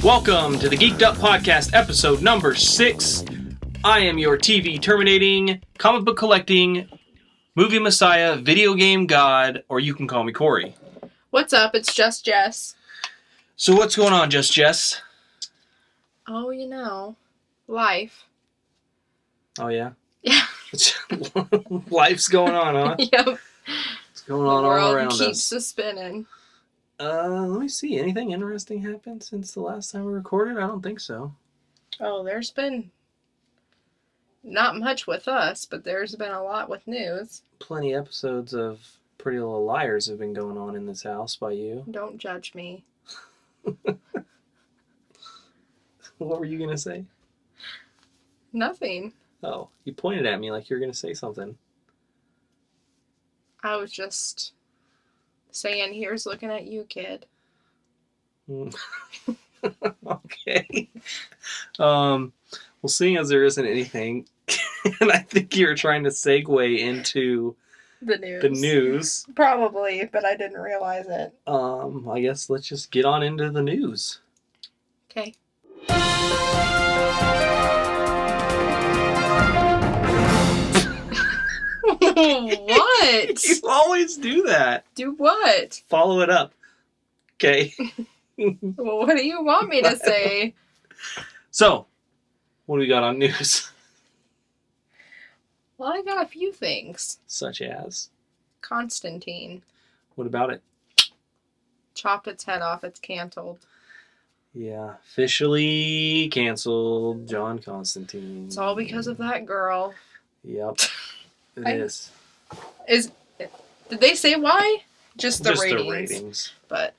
Welcome to the Geek'd Up podcast, episode number 6. I am your TV terminating, comic book collecting, movie messiah, video game god, or you can call me Cory. What's up? It's just Jess. So what's going on, just Jess? Oh, life. Oh yeah? Yeah. Life's going on, huh? Yep. What's going on all around us? The world keeps spinning. Let me see. Anything interesting happened since the last time we recorded? I don't think so. Oh, there's been not much with us, but there's been a lot with news. Plenty episodes of Pretty Little Liars have been going on in this house by you. Don't judge me. What were you going to say? Nothing. Oh, you pointed at me like you were going to say something. I was just saying, here's looking at you, kid. Okay. Well, seeing as there isn't anything, and I think you were trying to segue into the news. Probably, but I didn't realize it. I guess let's just get on into the news. Okay. What? You always do that. Do what? Follow it up. Okay. Well, what do you want me to say? So, what do we got on news? Well, I got a few things. Such as? Constantine. What about it? Chopped its head off. It's canceled. Yeah. Officially canceled. John Constantine. It's all because of that girl. Yep. It is. Did they say why? Just the ratings. The ratings. But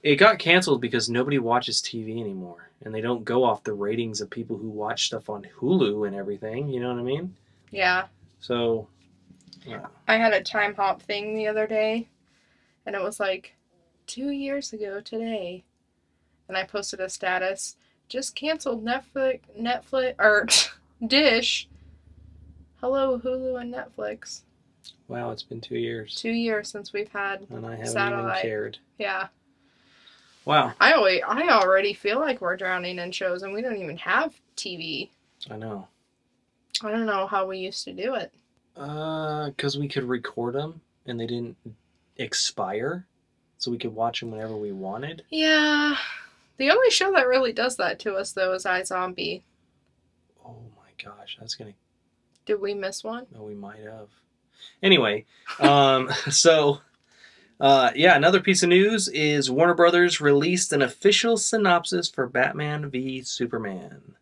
it got canceled because nobody watches TV anymore. And they don't go off the ratings of people who watch stuff on Hulu and everything. You know what I mean? Yeah. So, I had a time hop thing the other day. And it was like 2 years ago today. And I posted a status. Just canceled Netflix, or Dish. Hello, Hulu and Netflix. Wow, it's been 2 years. 2 years since we've had and I haven't satellite. Even cared. Yeah. Wow. I already feel like we're drowning in shows and we don't even have TV. I know. I don't know how we used to do it. 'Cause we could record them and they didn't expire. So we could watch them whenever we wanted. Yeah. The only show that really does that to us, though, is iZombie. Oh my gosh, that's gonna... Did we miss one? No, we might have. Anyway, so, another piece of news is Warner Brothers released an official synopsis for Batman v Superman.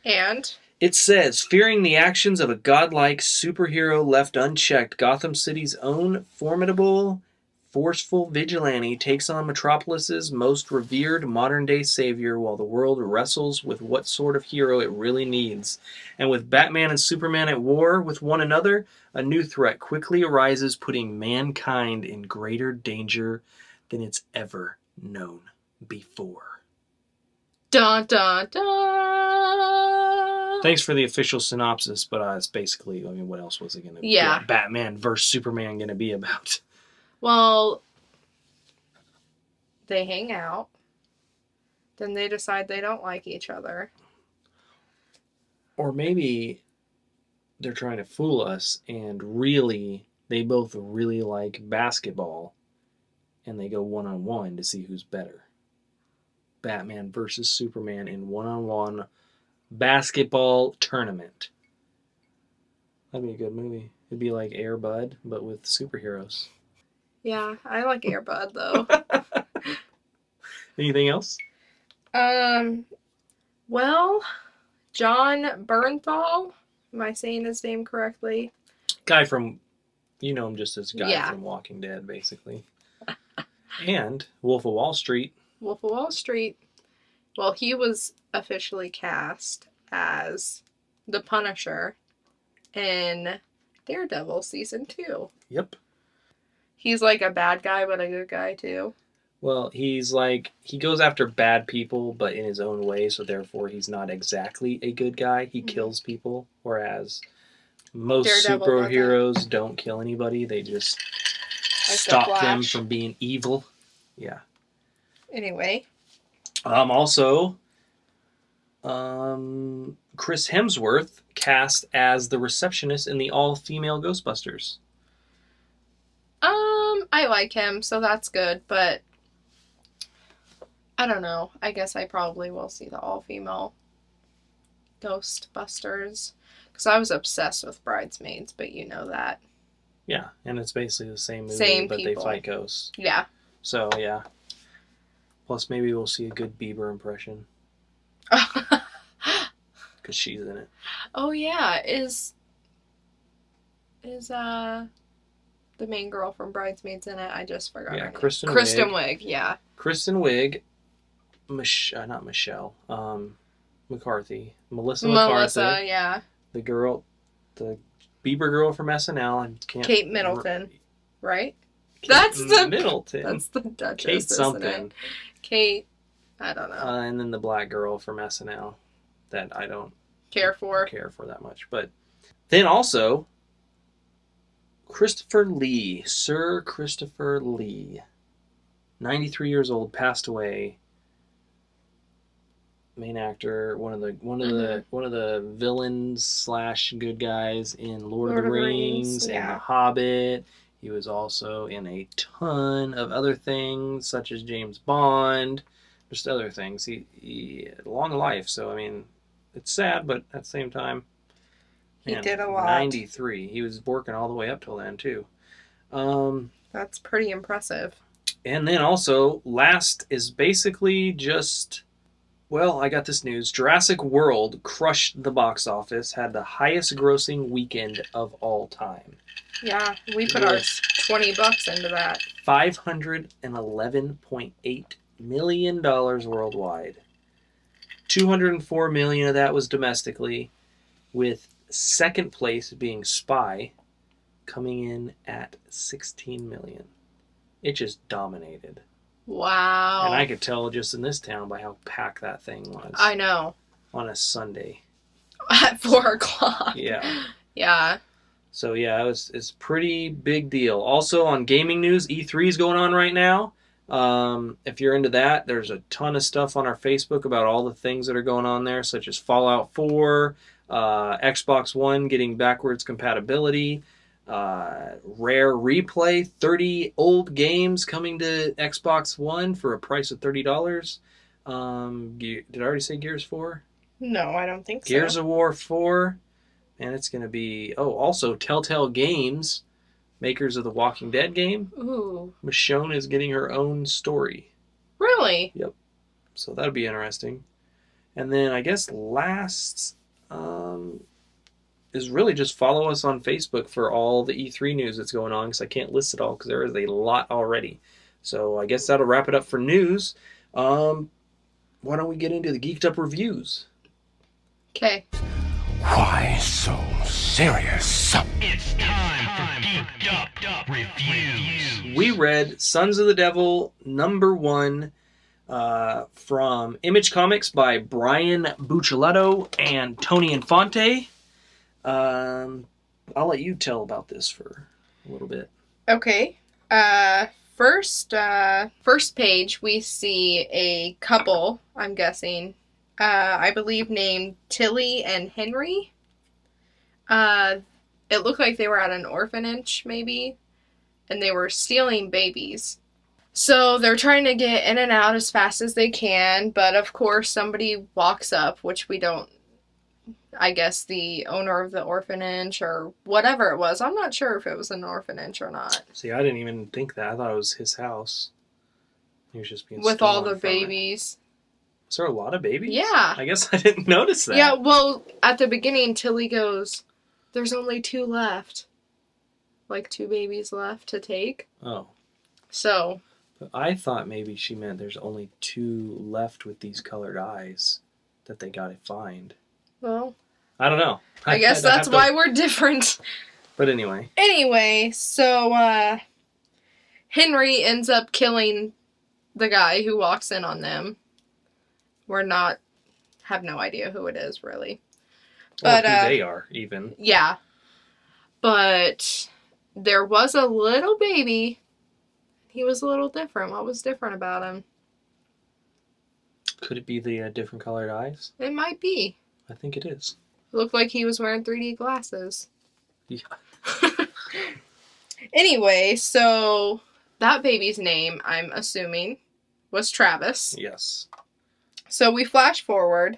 And? It says, fearing the actions of a godlike superhero left unchecked, Gotham City's own formidable, forceful vigilante takes on Metropolis's most revered modern-day savior while the world wrestles with what sort of hero it really needs. And with Batman and Superman at war with one another, a new threat quickly arises, putting mankind in greater danger than it's ever known before. Dun, dun, dun! Thanks for the official synopsis, but it's basically, what else was it going to be? Yeah. Batman versus Superman going to be about? Well, they hang out. Then they decide they don't like each other. Or maybe they're trying to fool us and really, they both really like basketball and they go one-on-one to see who's better. Batman versus Superman in one-on-one basketball tournament. That'd be a good movie. It'd be like Air Bud, but with superheroes. Yeah, I like Air Bud, though. Anything else? Well, John Bernthal, am I saying his name correctly? Guy from, you know him just as guy Yeah. from Walking Dead, basically. And Wolf of Wall Street. Wolf of Wall Street. Well, he was officially cast as the Punisher in Daredevil Season 2. Yep. He's like a bad guy, but a good guy, too. Well, he's like, he goes after bad people, but in his own way, so therefore he's not exactly a good guy. He kills people, whereas most Daredevil superheroes don't kill anybody. They just Like stop the them Flash. from being evil. Yeah. Anyway, Also, Chris Hemsworth cast as the receptionist in the all-female Ghostbusters. I like him, so that's good, but I don't know. I guess I probably will see the all-female Ghostbusters, because I was obsessed with Bridesmaids, but you know that. Yeah, and it's basically the same movie, Same but people. they fight ghosts. Yeah. So, yeah. Plus, maybe we'll see a good Bieber impression. Because she's in it. Oh, yeah. Is the main girl from Bridesmaids in it? I just forgot her name. Kristen Wiig, yeah. Kristen Wiig, not Michelle, McCarthy, Melissa McCarthy, yeah. the Bieber girl from SNL, and Kate Middleton, right? That's the Middleton. That's the Duchess. Kate something. Kate, I don't know. And then the black girl from SNL that I don't care for that much. But then also Christopher Lee, Sir Christopher Lee, 93 years old, passed away. Main actor, one of the villains / good guys in Lord of the Rings and The Hobbit. He was also in a ton of other things, such as James Bond, just other things. He had a long life, so I mean, it's sad, but at the same time, he did a lot. 93. He was working all the way up till then too. That's pretty impressive. And then also, last is basically just, well, I got this news. Jurassic World crushed the box office, had the highest grossing weekend of all time. Yeah, we put our $20 into that. $511.8 million worldwide. $204 million of that was domestically, with second place being Spy, coming in at $16 million. It just dominated. Wow. And I could tell just in this town by how packed that thing was. I know. On a Sunday. At 4 o'clock. Yeah. Yeah. So yeah, it's a pretty big deal. Also on gaming news, E3 is going on right now. If you're into that, there's a ton of stuff on our Facebook about all the things that are going on there, such as Fallout 4, Xbox One getting backwards compatibility, Rare Replay, 30 old games coming to Xbox One for a price of $30. Did I already say Gears 4? No, I don't think so. Gears of War 4. And it's going to be... Oh, also, Telltale Games, makers of the Walking Dead game. Ooh. Michonne is getting her own story. Really? Yep. So that'll be interesting. And then I guess last is really just follow us on Facebook for all the E3 news that's going on, because I can't list it all because there is a lot already. So I guess that'll wrap it up for news. Why don't we get into the Geek'd Up reviews? Okay. Why so serious? It's time for Geek'd Up reviews. We read Sons of the Devil #1 from Image Comics by Brian Buccellato and Tony Infante. I'll let you tell about this for a little bit. Okay. First page, we see a couple, I'm guessing, I believe named Tilly and Henry. It looked like they were at an orphanage, maybe, and they were stealing babies. So they're trying to get in and out as fast as they can, but of course somebody walks up, which we don't, I guess the owner of the orphanage or whatever it was. I'm not sure if it was an orphanage or not. See, I didn't even think that. I thought it was his house. He was just being with all the stolen from babies. Was there a lot of babies? Yeah. I guess I didn't notice that. Yeah, well, at the beginning, Tilly goes, "There's only 2 left." Like 2 babies left to take. Oh. So. But I thought maybe she meant there's only 2 left with these colored eyes that they gotta find. Well. I don't know. I guess that's why we're different. But anyway. Anyway, so, Henry ends up killing the guy who walks in on them. Have no idea who it is, really. But, or who they are, even. Yeah. But there was a little baby. He was a little different. What was different about him? Could it be the different colored eyes? It might be. I think it is. It looked like he was wearing 3D glasses. Yeah. Anyway, so that baby's name, I'm assuming, was Travis. Yes. So we flash forward.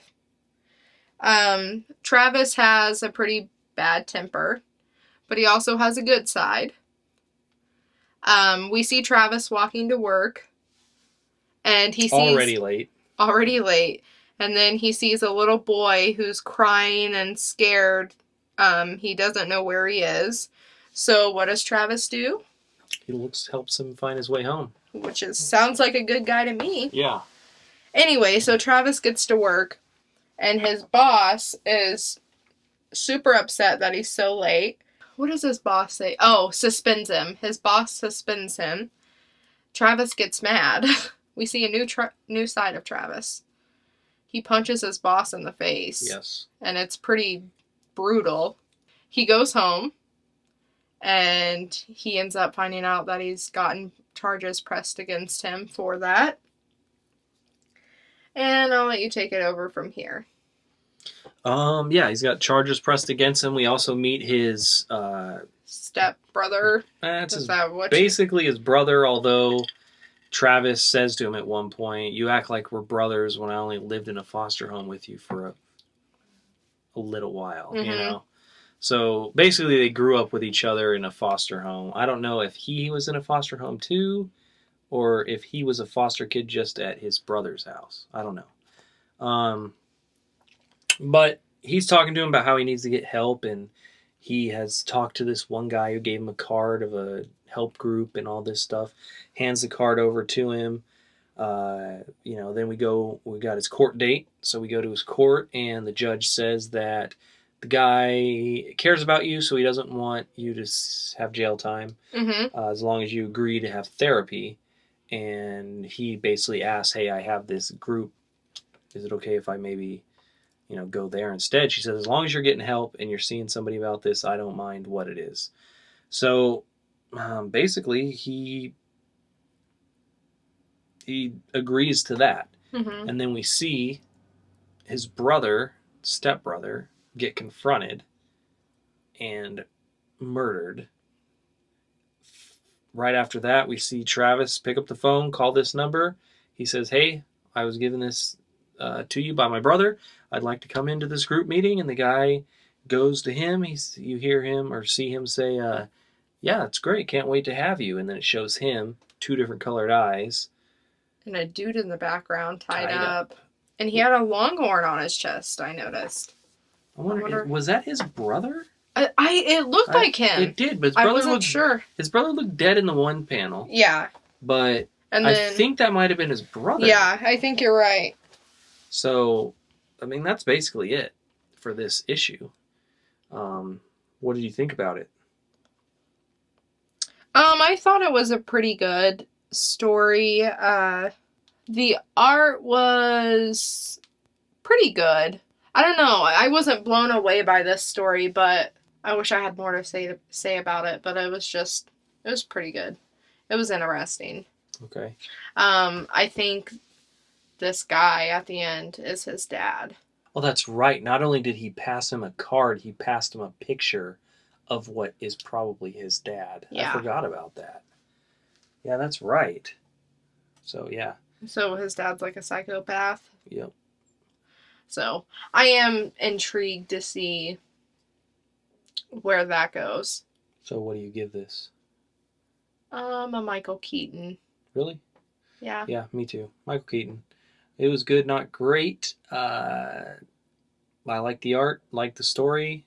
Travis has a pretty bad temper, but he also has a good side. We see Travis walking to work, and he sees... Already late. And then he sees a little boy who's crying and scared. He doesn't know where he is. So what does Travis do? He helps him find his way home. Which sounds like a good guy to me. Yeah. Anyway, so Travis gets to work, and his boss is super upset that he's so late. What does his boss say? Oh, suspends him. His boss suspends him. Travis gets mad. We see a new side of Travis. He punches his boss in the face. Yes. And it's pretty brutal. He goes home, and he ends up finding out that he's gotten charges pressed against him for that. And I'll let you take it over from here. Yeah, he's got charges pressed against him. We also meet his stepbrother. Basically his brother, although Travis says to him at one point, "You act like we're brothers when I only lived in a foster home with you for a little while," you know? So basically they grew up with each other in a foster home. I don't know if he was in a foster home too, or if he was a foster kid just at his brother's house. I don't know. But he's talking to him about how he needs to get help, and he has talked to this one guy who gave him a card of a help group and all this stuff, hands the card over to him. Then we got his court date. So we go to his court, and the judge says that the guy cares about you, so he doesn't want you to have jail time, as long as you agree to have therapy. And he basically asks, "Hey, I have this group. Is it okay if I maybe, go there instead?" She says, "As long as you're getting help and you're seeing somebody about this, I don't mind what it is." So basically, he agrees to that. And then we see his stepbrother, get confronted and murdered. Right after that, we see Travis pick up the phone, call this number. He says, "Hey, I was given this to you by my brother. I'd like to come into this group meeting." And the guy goes to him. You hear him or see him say, "Yeah, it's great. Can't wait to have you." And then it shows him, 2 different colored eyes. And a dude in the background tied up. And he had a longhorn on his chest, I noticed. I wonder, was that his brother? It looked like him. It did, but I wasn't sure. His brother looked dead in the one panel. Yeah. But I think that might have been his brother. Yeah, I think you're right. So, that's basically it for this issue. What did you think about it? I thought it was a pretty good story. The art was pretty good. I don't know. I wasn't blown away by this story, but I wish I had more to say about it. But it was pretty good. It was interesting. Okay. I think this guy at the end is his dad. Well, that's right. Not only did he pass him a card, he passed him a picture of what is probably his dad. Yeah. I forgot about that. Yeah, that's right. So, yeah. So his dad's like a psychopath? Yep. So, I am intrigued to see where that goes. So, what do you give this? A Michael Keaton. Really? Yeah. Yeah, me too. Michael Keaton. It was good, not great. I like the art, like the story.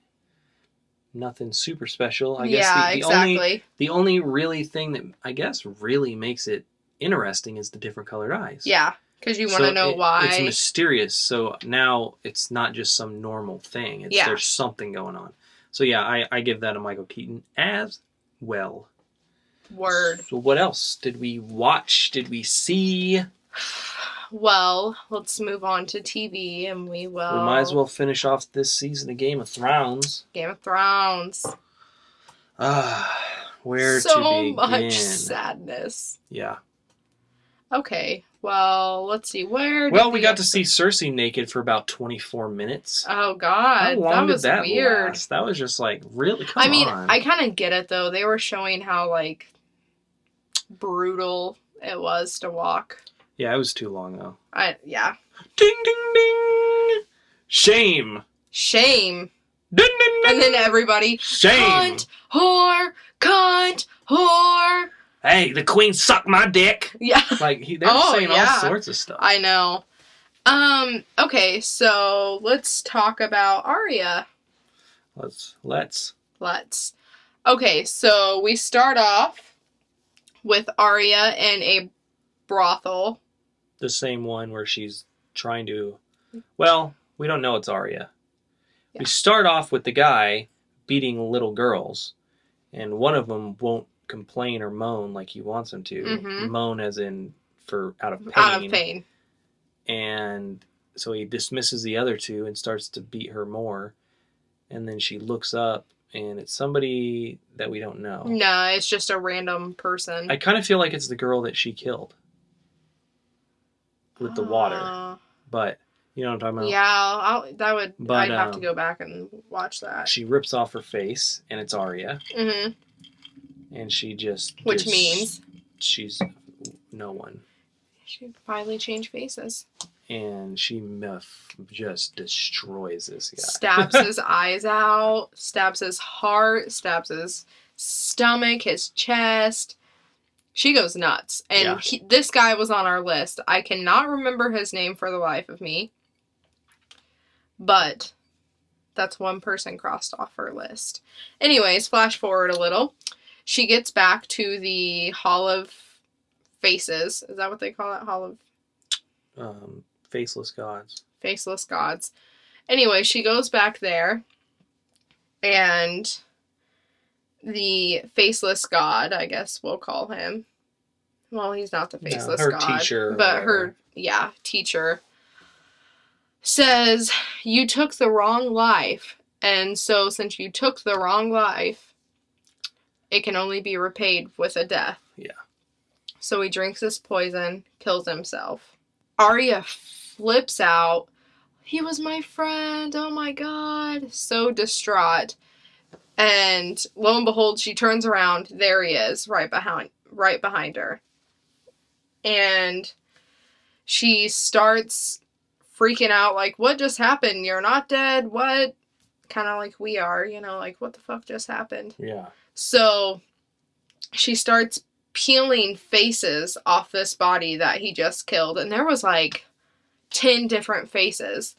Nothing super special. I guess exactly. The only really thing that I guess really makes it interesting is the different colored eyes. Yeah. Because you want to know why. It's mysterious. So now it's not just some normal thing. There's something going on. So yeah, I give that a Michael Keaton as well. Word. So what else did we watch? Did we see? Well, let's move on to TV, and we might as well finish off this season of Game of Thrones. Game of Thrones. Where to begin? So much sadness. Yeah. Okay, Well, let's see. Where? Well, we got to see Cersei naked for about 24 minutes. Oh God, How long that was did that weird. last? That was just like, really? Come on. I mean, I kind of get it though. They were showing how like brutal it was to walk. Yeah, it was too long though. Yeah. Ding ding ding. Shame. Shame. Ding ding ding. And then everybody. Shame. Cunt, whore, cunt, whore. Hey, the queen sucked my dick. Yeah. Like they were saying all sorts of stuff. I know. Okay, so let's talk about Arya. Let's. Okay, so we start off with Arya in a brothel. The same one where she's trying to... Well, we don't know it's Arya. Yeah. We start off with the guy beating little girls, and one of them won't complain or moan like he wants him to. Mm-hmm. Moan as in out of pain. Out of pain. And so he dismisses the other two and starts to beat her more. And then she looks up, and it's somebody that we don't know. No, it's just a random person. I kind of feel like it's the girl that she killed with the water. But you know what I'm talking about? Yeah, I'd have to go back and watch that. She rips off her face, and it's Arya. Mm-hmm. And she just... Which means? She's no one. She finally changed faces. And she just destroys this guy. Stabs his eyes out, stabs his heart, stabs his stomach, his chest. She goes nuts. And this guy was on our list. I cannot remember his name for the life of me. But that's one person crossed off her list. Anyways, flash forward a little. She gets back to the Hall of Faces. Is that what they call it? Hall of... Faceless gods. Faceless gods. Anyway, she goes back there. And the faceless god, I guess we'll call him. Well, he's not the faceless her god. Teacher. But her, teacher says, you took the wrong life. And so since you took the wrong life, it can only be repaid with a death. Yeah. So he drinks this poison, kills himself. Arya flips out. He was my friend. Oh my God. So distraught. And lo and behold, she turns around. There he is, right behind her. And she starts freaking out like, what just happened? You're not dead. What? Kind of like we are, like, what the fuck just happened? Yeah. So she starts peeling faces off this body that he just killed. And there was like 10 different faces.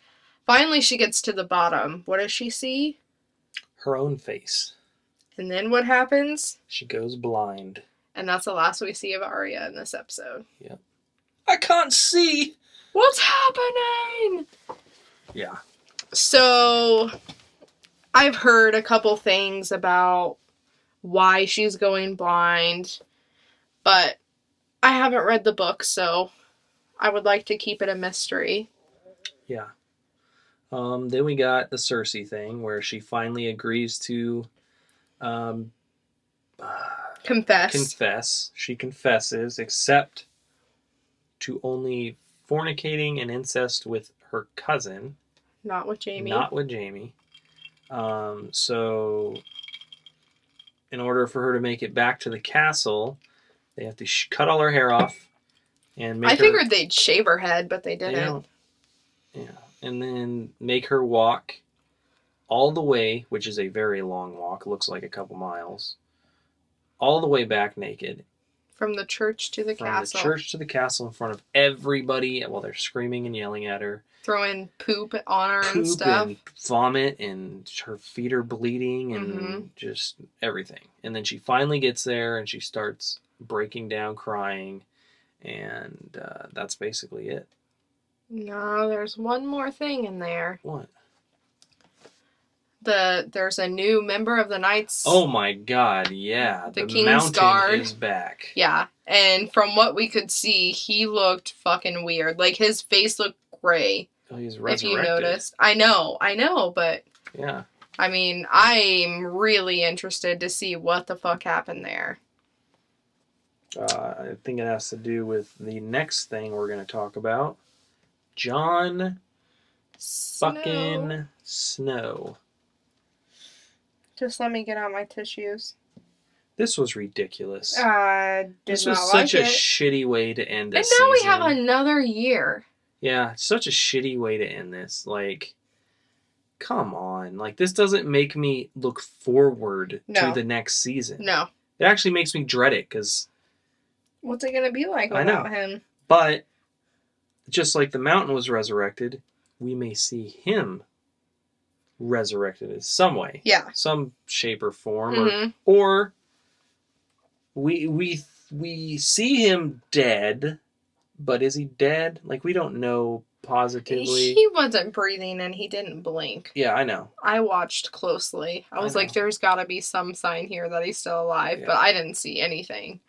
Finally, she gets to the bottom. What does she see? Her own face. And then what happens? She goes blind. And that's the last we see of Arya in this episode. Yeah. I can't see. What's happening? Yeah. So I've heard a couple things about why she's going blind, but I haven't read the book, so I would like to keep it a mystery. Yeah. Then we got the Cersei thing, where she finally agrees to confess. She confesses, except to only fornicating and incest with her cousin. Not with Jaime. So in order for her to make it back to the castle, they have to cut all her hair off and make I figured they'd shave her head, but they didn't. Yeah. And then make her walk all the way, which is a very long walk, looks like a couple miles, all the way back naked. From the church to the castle. From the church to the castle in front of everybody while they're screaming and yelling at her. Throwing poop on her and stuff. And vomit, and her feet are bleeding, and just everything. And then she finally gets there, and she starts breaking down, crying, and that's basically it. No, there's one more thing in there. What? There's a new member of the Knights. Oh my God, yeah. The King's Guard is back. Yeah, and from what we could see, he looked fucking weird. Like, his face looked gray. Oh, he's resurrected. If you noticed. I know, but... Yeah. I mean, I'm really interested to see what the fuck happened there. I think it has to do with the next thing we're going to talk about. Jon fucking Snow. Just let me get out my tissues. This was ridiculous. This was such a shitty way to end this season. And now season. we have another year. Yeah, such a shitty way to end this. Like, come on. Like, this doesn't make me look forward to the next season. No. It actually makes me dread it, because... What's it going to be like without him? But, just like the mountain was resurrected, we may see him resurrected in some way. Yeah. Some shape or form. Or we see him dead, but is he dead? Like, we don't know positively. He wasn't breathing and he didn't blink. Yeah, I know. I watched closely. I was like, there's got to be some sign here that he's still alive, but I didn't see anything.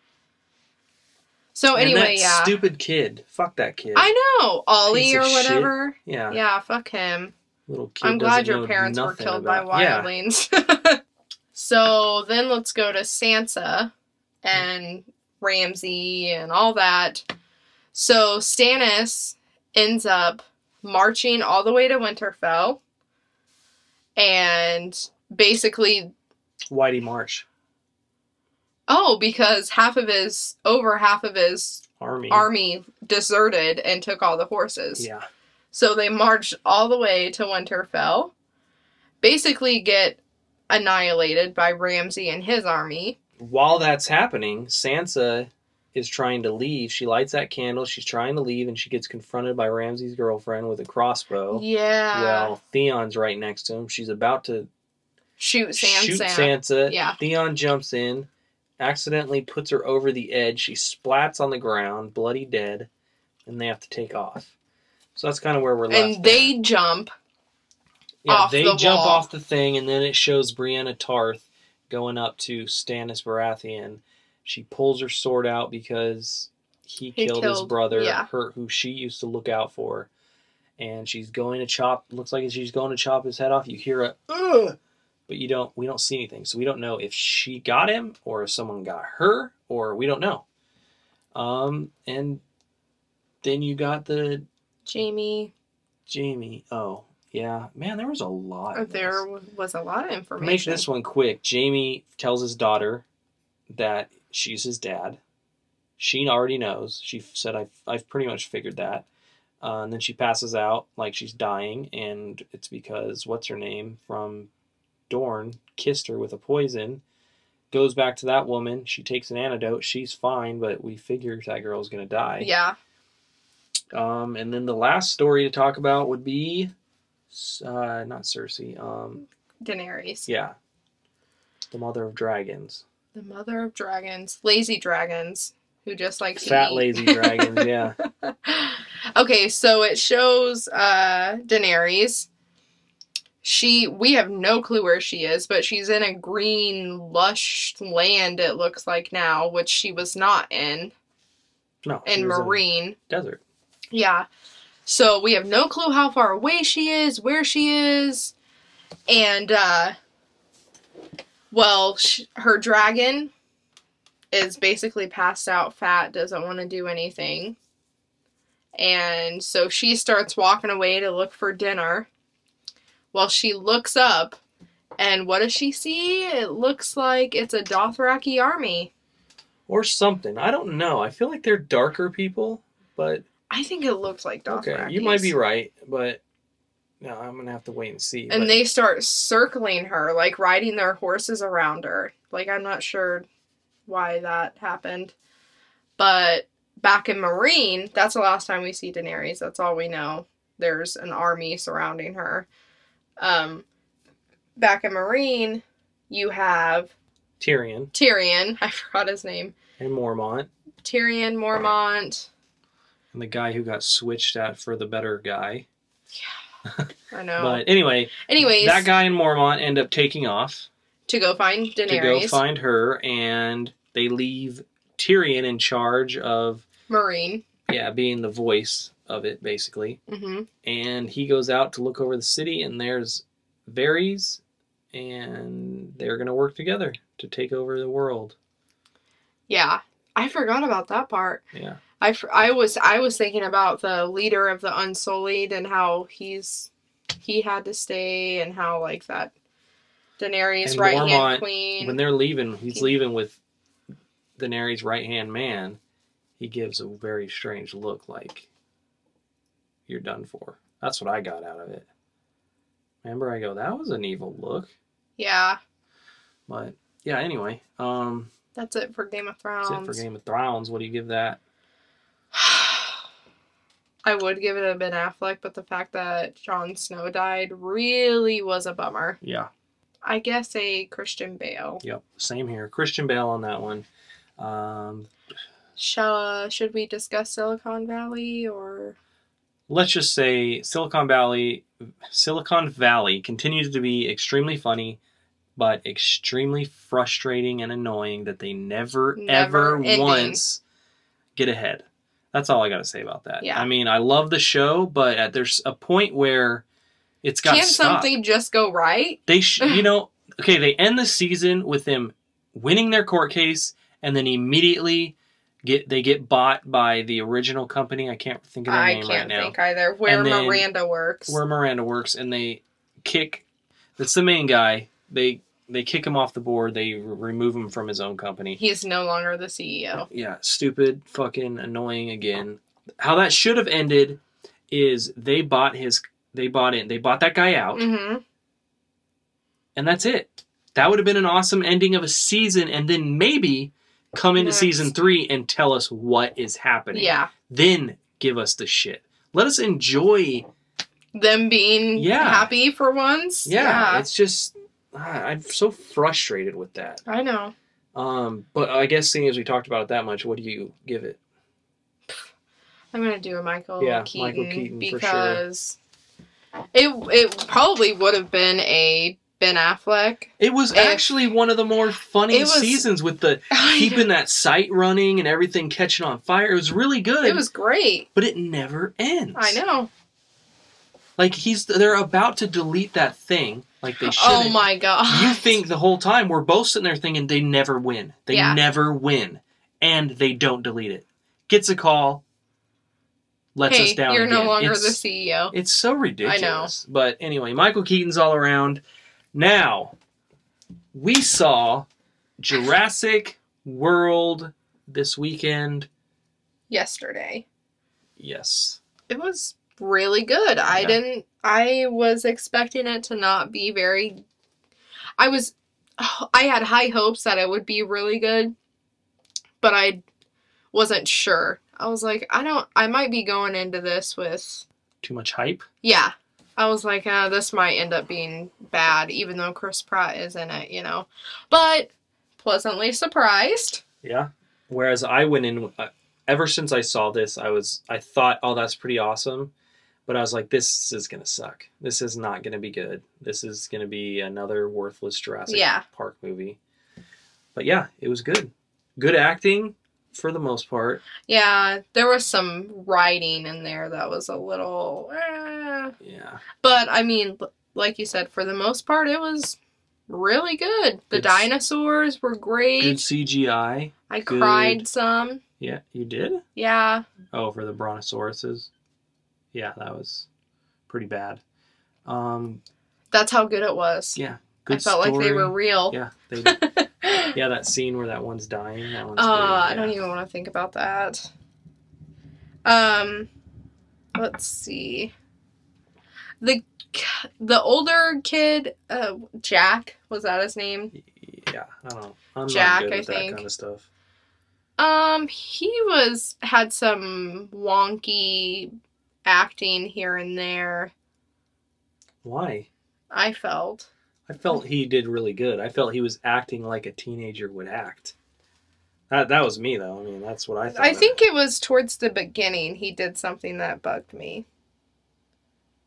So anyway, that stupid kid. Fuck that kid. I know. Ollie or whatever. Shit. Yeah. Yeah, fuck him. Little kid. I'm glad your parents were killed by wildlings. So then let's go to Sansa and Ramsay and all that. So Stannis ends up marching all the way to Winterfell and basically... Why'd he march? Oh, because over half of his army deserted and took all the horses. Yeah. So they marched all the way to Winterfell, basically get annihilated by Ramsay and his army. While that's happening, Sansa is trying to leave. She lights that candle. She's trying to leave, and she gets confronted by Ramsay's girlfriend with a crossbow. Yeah. Well, Theon's right next to him. She's about to shoot Sansa. Yeah. Theon jumps in, accidentally puts her over the edge. She splats on the ground, bloody dead, and they have to take off. So that's kind of where we're left. And they jump off the jump wall. off the thing, and then it shows Brienne Tarth going up to Stannis Baratheon. She pulls her sword out because he killed his brother, who she used to look out for. And she's going to chop, looks like she's going to chop his head off. You hear a, ugh! But we don't see anything. So we don't know if she got him, or if someone got her, or we don't know. And then you got the... Jamie. Oh, yeah. Man, there was a lot. There was a lot of information. Make this one quick. Jamie tells his daughter that she's his dad. She already knows. She said, I've pretty much figured that. And then she passes out like she's dying, and it's because what's-her-name from Dorne kissed her with a poison. Goes back to that woman. She takes an antidote. She's fine, but we figure that girl's going to die. Yeah. And then the last story to talk about would be, not Cersei. Daenerys. Yeah. The mother of dragons. The mother of dragons. Lazy dragons. Who just like to Fat eat. lazy dragons, yeah. Okay, so it shows Daenerys. We have no clue where she is, but she's in a green, lush land, it looks like now, which she was not in. No. In Marine. Desert. Yeah. So we have no clue how far away she is, where she is. And, her dragon is basically passed out fat, doesn't want to do anything. And so she starts walking away to look for dinner. Well, she looks up, and what does she see? It looks like it's a Dothraki army. Or something. I don't know. I feel like they're darker people, but... I think it looks like Dothrakis. Okay, you might be right, but... No, I'm going to have to wait and see. And they start circling her, like riding their horses around her. Like, I'm not sure why that happened. But back in Marine, that's the last time we see Daenerys. That's all we know. There's an army surrounding her. Back in Marine, you have... Tyrion. I forgot his name. And Mormont. Tyrion, Mormont. And the guy who got switched out for the better guy. Yeah, I know. But anyways, that guy and Mormont end up taking off. To go find Daenerys. To go find her, and they leave Tyrion in charge of... Marine. Yeah, being the voice of it, basically. Mm-hmm. And he goes out to look over the city, and there's Varys, and they're going to work together to take over the world. Yeah. I forgot about that part. Yeah. I was thinking about the leader of the Unsullied and how he had to stay and how like that Daenerys' And right-hand Mormont, queen. when they're leaving, he's leaving with Daenerys' right-hand man. He gives a very strange look like, you're done for. That's what I got out of it. Remember, I go, that was an evil look. Yeah. But, yeah, anyway. That's it for Game of Thrones. That's it for Game of Thrones. What do you give that? I would give it a Ben Affleck, but the fact that Jon Snow died really was a bummer. Yeah. I guess a Christian Bale. Yep. Same here. Christian Bale on that one. Should we discuss Silicon Valley or? Let's just say Silicon Valley continues to be extremely funny, but extremely frustrating and annoying that they never ever ending. once get ahead. That's all I got to say about that. Yeah. I mean, I love the show, but there's a point where it's got to stop. Can't something just go right? They they end the season with them winning their court case, and then immediately they get bought by the original company. I can't think of their name right now. I can't think either. Where Miranda works, and they kick. That's the main guy. They kick him off the board. They remove him from his own company. He's no longer the CEO. Yeah, stupid, fucking annoying again. How that should have ended is they bought that guy out, and that's it. That would have been an awesome ending of a season, and then maybe come into season 3 and tell us what is happening. Yeah. Then give us the shit. Let us enjoy them being happy for once. Yeah. It's just I'm so frustrated with that. I know. But I guess seeing as we talked about it that much, what do you give it? I'm gonna do a Michael Keaton. Michael Keaton because for sure. It probably would have been a Ben Affleck. It was actually one of the more funny seasons with the keeping that site running and everything catching on fire. It was really good. It was great. But it never ends. I know. Like they're about to delete that thing. Like they shouldn't. Oh my god. You think the whole time we're both sitting there thinking they never win. They never win. And they don't delete it. Gets a call. Lets us down you're again. No longer the CEO. It's so ridiculous. I know. But anyway, Michael Keaton's all around. Now, we saw Jurassic World this weekend. Yesterday. Yes. It was really good. Yeah. I was expecting it to not be very... I had high hopes that it would be really good, but I wasn't sure. I was like, I might be going into this with... Too much hype? Yeah. I was like, this might end up being bad, even though Chris Pratt is in it, you know. But pleasantly surprised. Yeah. Whereas I went in, ever since I saw this, I thought, oh, that's pretty awesome. But I was like, this is going to suck. This is not going to be good. This is going to be another worthless Jurassic Park movie. But yeah, it was good. Good acting. For the most part. Yeah, there was some writing in there that was a little... Yeah. But, I mean, like you said, for the most part, it was really good. The dinosaurs were great. Good CGI. I cried some. Yeah, you did? Yeah. Oh, for the brontosauruses? Yeah, that was pretty bad. That's how good it was. Yeah. Good I felt like they were real. Yeah, they did. Yeah, that scene where that one's dying. That one's I don't even want to think about that. Let's see. The older kid, Jack, was that his name? Yeah, I don't know. I'm Jack, not good I with think. That kind of stuff. He had some wonky acting here and there. Why? I felt he did really good. I felt he was acting like a teenager would act. That was me, though. I mean, that's what I thought. I think it was towards the beginning he did something that bugged me.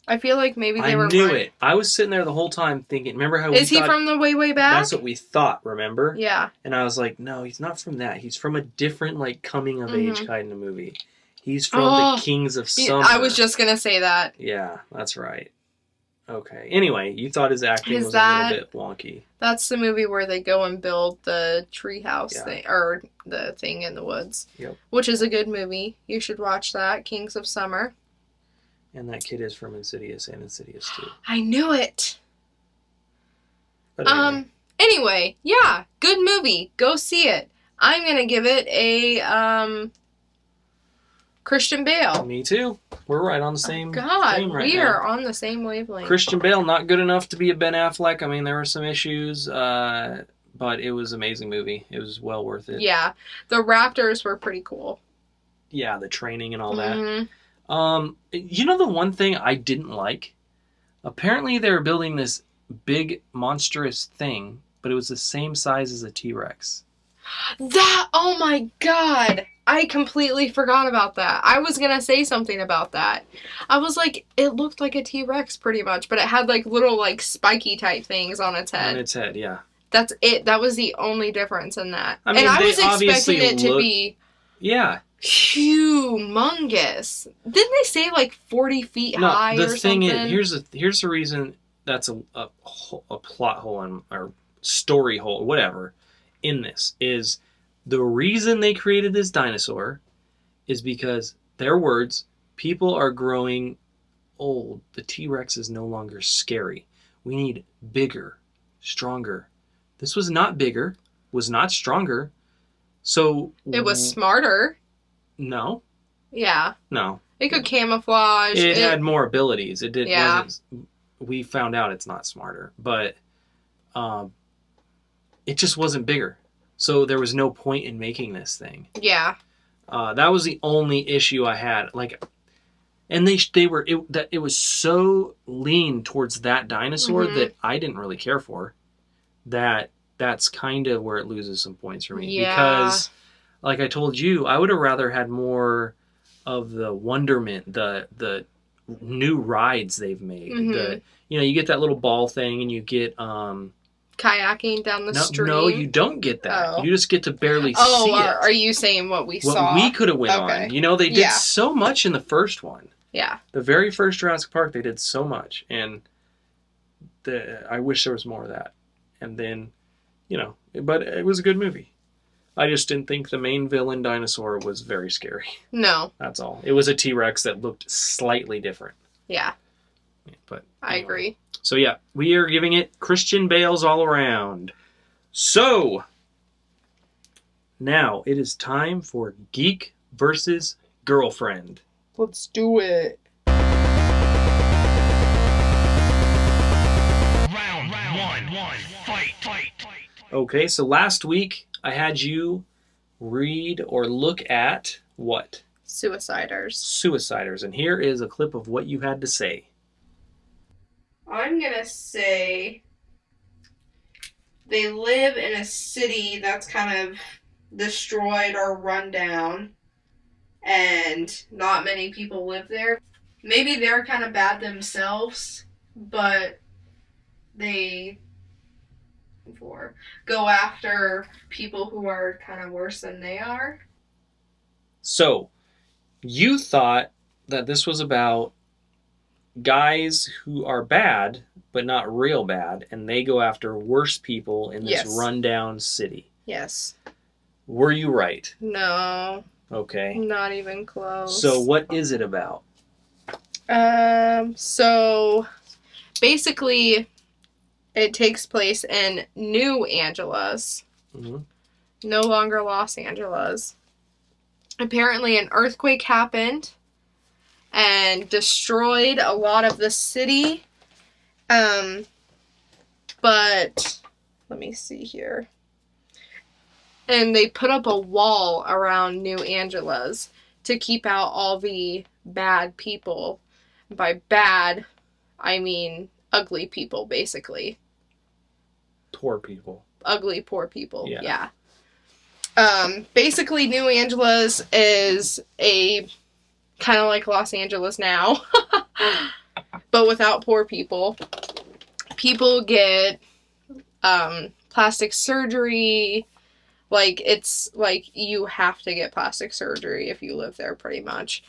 I feel like maybe they were... I knew it. I was sitting there the whole time thinking, remember how Is he from the way, way back? That's what we thought, remember? Yeah. And I was like, no, he's not from that. He's from a different, like, coming-of-age kind of movie. He's from the Kings of Summer. I was just going to say that. Yeah, that's right. Okay. Anyway, you thought his acting Is was that- a little bit wonky. That's the movie where they go and build the treehouse Yeah. thing, or the thing in the woods. Yep. Which is a good movie. You should watch that. Kings of Summer. And that kid is from Insidious and Insidious 2. I knew it. But anyway. Anyway, yeah, good movie. Go see it. I'm gonna give it a Christian Bale. Me too. We're right on the same God, thing right we now. are on the same wavelength. Christian Bale, not good enough to be a Ben Affleck. I mean, there were some issues, but it was an amazing movie. It was well worth it. Yeah, the Raptors were pretty cool. Yeah, the training and all that. Mhm. You know the one thing I didn't like? Apparently they were building this big monstrous thing, but it was the same size as a T-Rex. Oh my God. I completely forgot about that. I was gonna say something about that. I was like, it looked like a T-Rex pretty much, but it had like little like spiky type things on its head. On its head, yeah. That's it. That was the only difference in that. I mean, and I they was expecting obviously it to look- be Yeah. humongous. Didn't they say like 40 feet No, high the or thing something? here's the reason that's a plot hole or story hole, whatever, in this is the reason they created this dinosaur is because their words, people are growing old. The T-Rex is no longer scary. We need bigger, stronger. This was not bigger, was not stronger. So It was smarter. no. Yeah. No. It could camouflage. It had more abilities. It did. Yeah. We found out it's not smarter, but it just wasn't bigger. So there was no point in making this thing. Yeah. That was the only issue I had. Like, and it was so lean towards that dinosaur Mhm. that I didn't really care for. That's kind of where it loses some points for me. Yeah. Because, like I told you, I would have rather had more of the wonderment, the new rides they've made. Mhm. You get that little ball thing, and you get Kayaking down the stream. no, you don't get that. Oh. You just get to barely Oh, see it. are you saying what we What saw? we could have went Okay. on. They did Yeah. so much in the first one. Yeah. The very first Jurassic Park, they did so much, and I wish there was more of that. And then, but it was a good movie. I just didn't think the main villain dinosaur was very scary. No. That's all. It was a T-Rex that looked slightly different. Yeah. But I agree. So yeah, we are giving it Christian Bales all around. So now it is time for Geek versus Girlfriend. Let's do it. Round one. Fight. Okay, so last week I had you read or look at what? Suiciders. Suiciders. And here is a clip of what you had to say. I'm gonna say they live in a city that's kind of destroyed or run down, and not many people live there. Maybe they're kind of bad themselves, but they go after people who are kind of worse than they are. So, you thought that this was about guys who are bad, but not real bad, and they go after worse people in this Yes. rundown city. Yes. Were you right? No. Okay. Not even close. So, what is it about? So basically it takes place in New Angeles. Mm-hmm. No longer Los Angeles. Apparently an earthquake happened and destroyed a lot of the city. But let me see here. And they put up a wall around New Angeles to keep out all the bad people. By bad, I mean ugly people, basically. Poor people. Ugly, poor people. Yeah. Basically, New Angeles is a kind of like Los Angeles now, but without poor people. People get plastic surgery. Like, it's like you have to get plastic surgery if you live there, pretty much.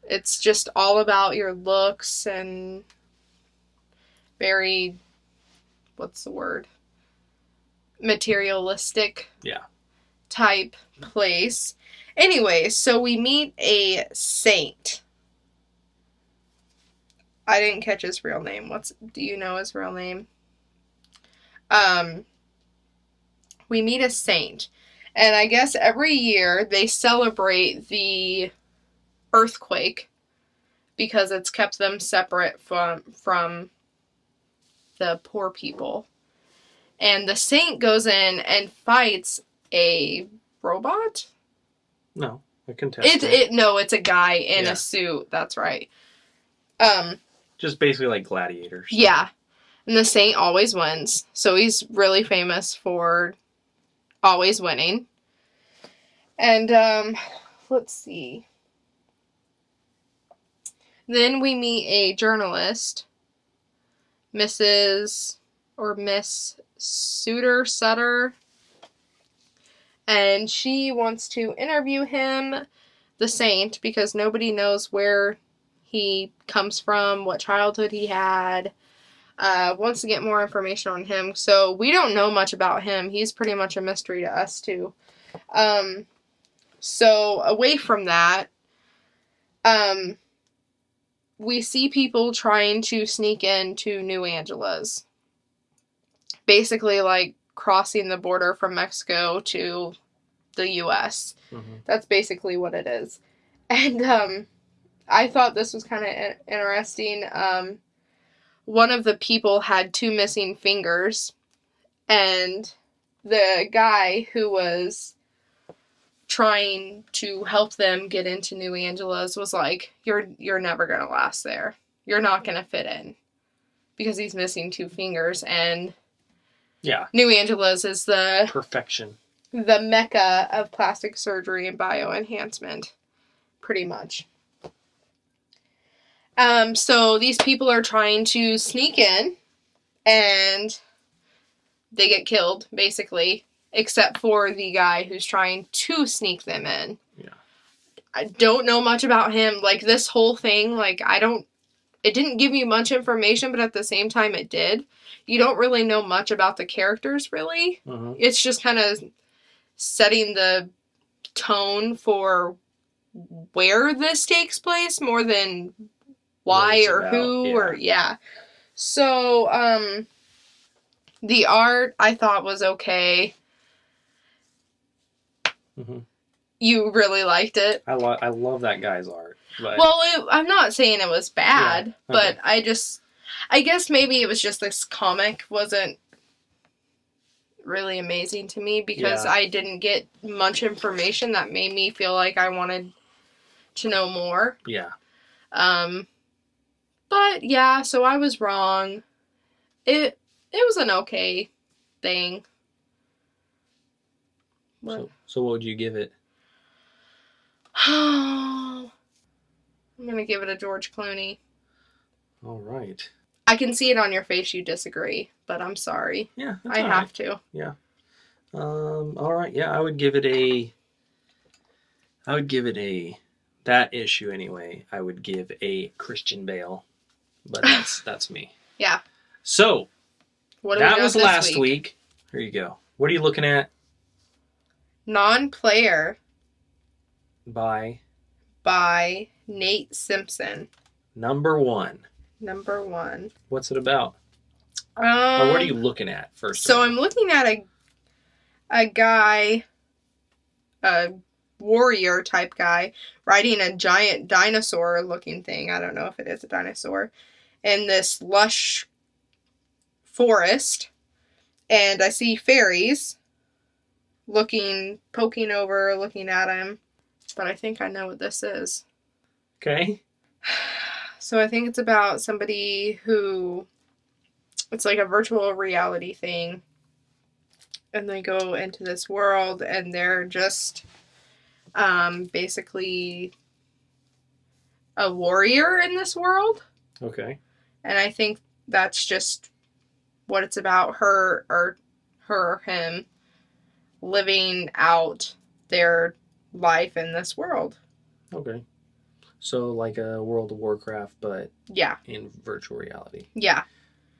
It's just all about your looks and very, what's the word? Materialistic. Yeah. Type place. Anyway, so we meet a saint. I didn't catch his real name. Do you know his real name? We meet a saint. And I guess every year they celebrate the earthquake because it's kept them separate from the poor people. And the saint goes in and fights a robot? No, a contestant. It's a guy in a suit. That's right. Just basically like gladiators. Yeah. And the saint always wins. So he's really famous for always winning. And, let's see. Then we meet a journalist, Miss Sutter, and she wants to interview him, the saint, because nobody knows where he comes from, what childhood he had, wants to get more information on him. So we don't know much about him. He's pretty much a mystery to us, too. So away from that, we see people trying to sneak into New Angela's. Basically, like, crossing the border from Mexico to the U.S. Mm-hmm. That's basically what it is. And, I thought this was kind of interesting. One of the people had 2 missing fingers, and the guy who was trying to help them get into New Angela's was like, you're never going to last there. You're not going to fit in. Because he's missing 2 fingers, and yeah, New Angela's is the perfection. The mecca of plastic surgery and bioenhancement. Pretty much. So these people are trying to sneak in, and they get killed, basically, except for the guy who's trying to sneak them in. Yeah. I don't know much about him. Like, this whole thing, like, it didn't give you much information, but at the same time it did. You don't really know much about the characters, really. Mm-hmm. It's just kind of setting the tone for where this takes place more than why or who or yeah. So the art I thought was okay. Mm-hmm. You really liked it. I love that guy's art. But... Well, I'm not saying it was bad, but I guess maybe it was just this comic wasn't really amazing to me because I didn't get much information that made me feel like I wanted to know more. Yeah. But yeah, so I was wrong. It was an okay thing. So what would you give it? I'm gonna give it a George Clooney. All right. I can see it on your face you disagree, but I'm sorry. Yeah, I have to. Yeah. All right. Yeah, I would give it that issue anyway. I would give a Christian Bale, but that's me. Yeah. So that was last week. Here you go. What are you looking at? Non-player. By Nate Simpson. Number 1. What's it about? Or what are you looking at first? So I'm looking at a guy, a warrior type guy, riding a giant dinosaur looking thing. I don't know if it is a dinosaur. In this lush forest. And I see fairies poking over, looking at him. But I think I know what this is. Okay. So I think it's about somebody who, it's like a virtual reality thing. And they go into this world and they're just basically a warrior in this world. Okay. And I think that's just what it's about, her or him living out their life in this world. Okay. So like a World of Warcraft, but yeah, in virtual reality. Yeah.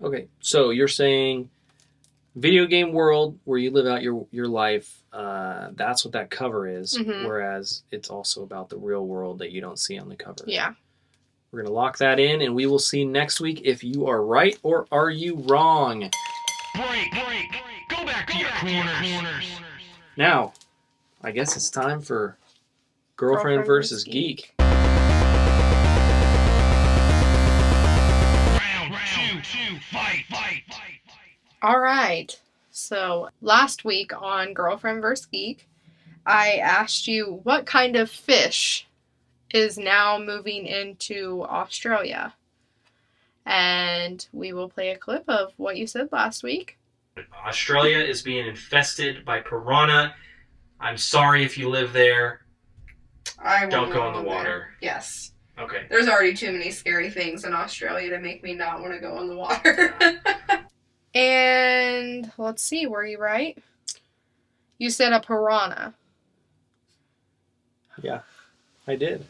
Okay, so you're saying video game world where you live out your life, that's what that cover is, whereas it's also about the real world that you don't see on the cover. Yeah. We're going to lock that in, and we will see next week if you are right or are you wrong. Break. Go back to your corners. Now, I guess it's time for Girlfriend versus Geek. Round two, fight. All right. So last week on Girlfriend vs. Geek, I asked you what kind of fish is now moving into Australia. And we will play a clip of what you said last week. Australia is being infested by piranha. I'm sorry if you live there. Don't go in the water. Yes. Okay. There's already too many scary things in Australia to make me not want to go in the water. And let's see, were you right? You said a piranha. Yeah, I did.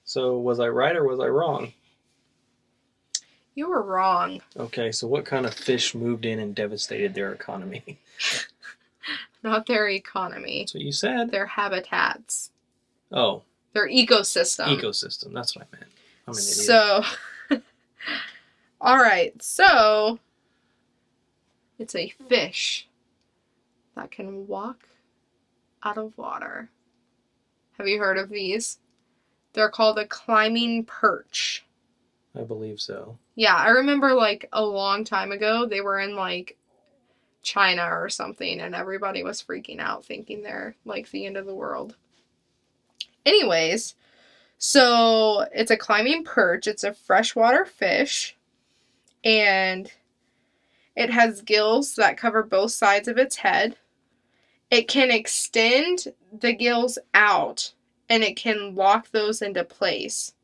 So was I right or was I wrong? You were wrong. Okay, so what kind of fish moved in and devastated their economy? Not their economy. That's what you said. Their habitats. Oh. Their ecosystem. Ecosystem, that's what I meant. I'm an idiot. So, alright, so it's a fish that can walk out of water. Have you heard of these? They're called a climbing perch. I believe so. Yeah, I remember like a long time ago, they were in like China or something, and everybody was freaking out thinking they're like the end of the world. Anyways, so it's a climbing perch. It's a freshwater fish, and it has gills that cover both sides of its head. It can extend the gills out, and it can lock those into place.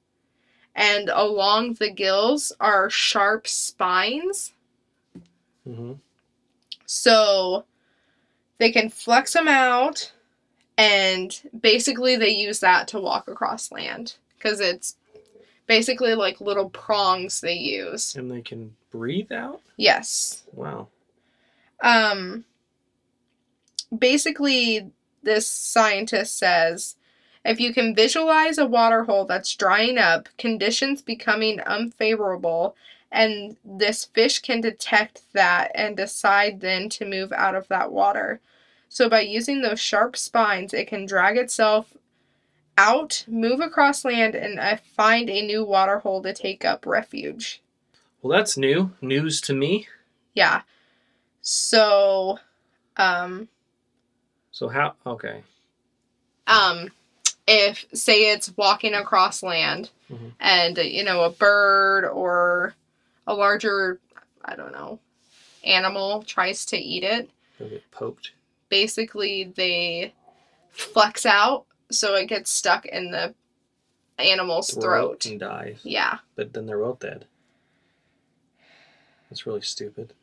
And along the gills are sharp spines. Mm-hmm. So they can flex them out, and basically they use that to walk across land. Because it's basically like little prongs they use. And they can breathe out? Yes. Wow. Basically, this scientist says, if you can visualize a water hole that's drying up, conditions becoming unfavorable, and this fish can detect that and decide then to move out of that water. So by using those sharp spines, it can drag itself out, move across land, and find a new water hole to take up refuge. Well, that's new. News to me. Yeah. So, So how... Okay. If, say it's walking across land, and, a bird or a larger, I don't know, animal tries to eat it. They'll get poked. Basically, they flex out, so it gets stuck in the animal's throat. And dies. Yeah. But then they're both dead. That's really stupid.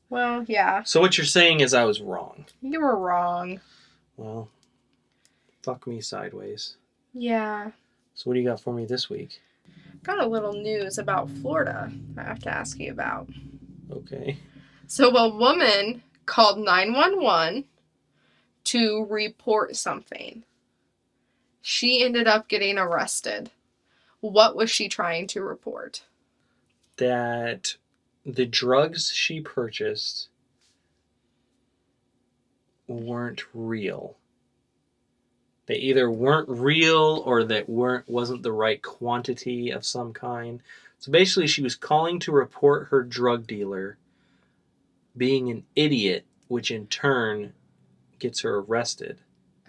Well, yeah. So what you're saying is I was wrong. You were wrong. Well, fuck me sideways. Yeah. So what do you got for me this week? Got a little news about Florida I have to ask you about. Okay. So a woman called 911 to report something. She ended up getting arrested. What was she trying to report? That the drugs she purchased weren't real. They either weren't real or that wasn't the right quantity of some kind. So basically she was calling to report her drug dealer being an idiot, which in turn gets her arrested.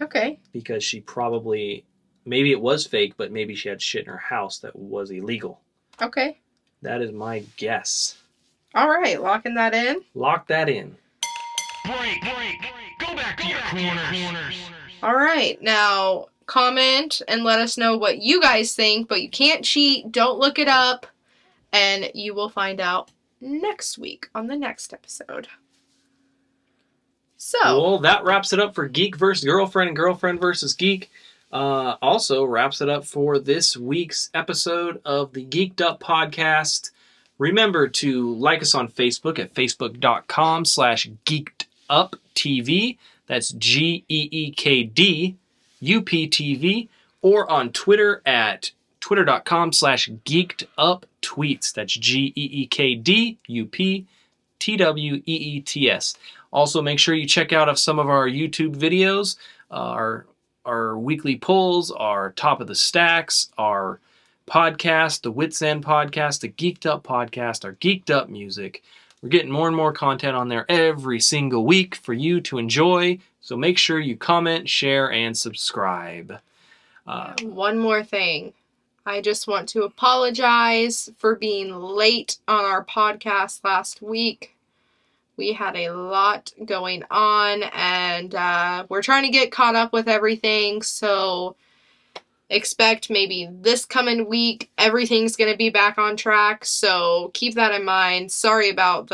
Okay. Because she probably, maybe it was fake, but maybe she had shit in her house that was illegal. Okay. That is my guess. All right, locking that in. Lock that in. Break. Go back to your corners. All right, now comment and let us know what you guys think, but you can't cheat. Don't look it up, and you will find out next week on the next episode. So, Well, that wraps it up for Geek vs. Girlfriend and Girlfriend vs. Geek. Also wraps it up for this week's episode of the Geek'd Up podcast. Remember to like us on Facebook at facebook.com/geekduptv. That's GEEKDUPTV. Or on Twitter at twitter.com/geekeduptweets. That's GEEKDUPTWEETS. Also, make sure you check out some of our YouTube videos, our weekly polls, our top of the stacks, our podcast, the Wits End podcast, the Geek'd Up podcast, our Geek'd Up music. We're getting more and more content on there every single week for you to enjoy. So make sure you comment, share, and subscribe. One more thing. I just want to apologize for being late on our podcast last week. We had a lot going on, and we're trying to get caught up with everything, so expect maybe this coming week everything's going to be back on track, so keep that in mind. Sorry about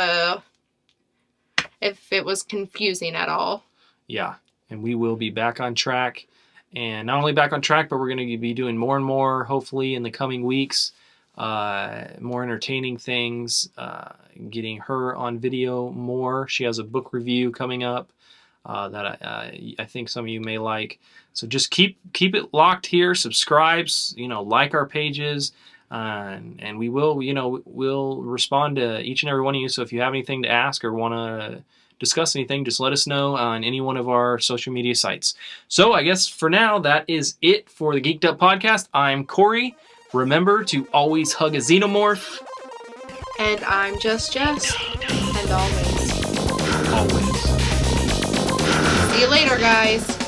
if it was confusing at all. Yeah, and we will be back on track. And not only back on track, but we're going to be doing more and more, hopefully, in the coming weeks. More entertaining things. Getting her on video more. She has a book review coming up that I think some of you may like. So just keep it locked here. Subscribe, like our pages. And we will, we'll respond to each and every one of you. So if you have anything to ask or want to discuss anything, just let us know on any one of our social media sites. So I guess for now, that is it for the Geek'd Up podcast. I'm Cory. Remember to always hug a xenomorph. And I'm just Jess. And always. Always. See you later, guys.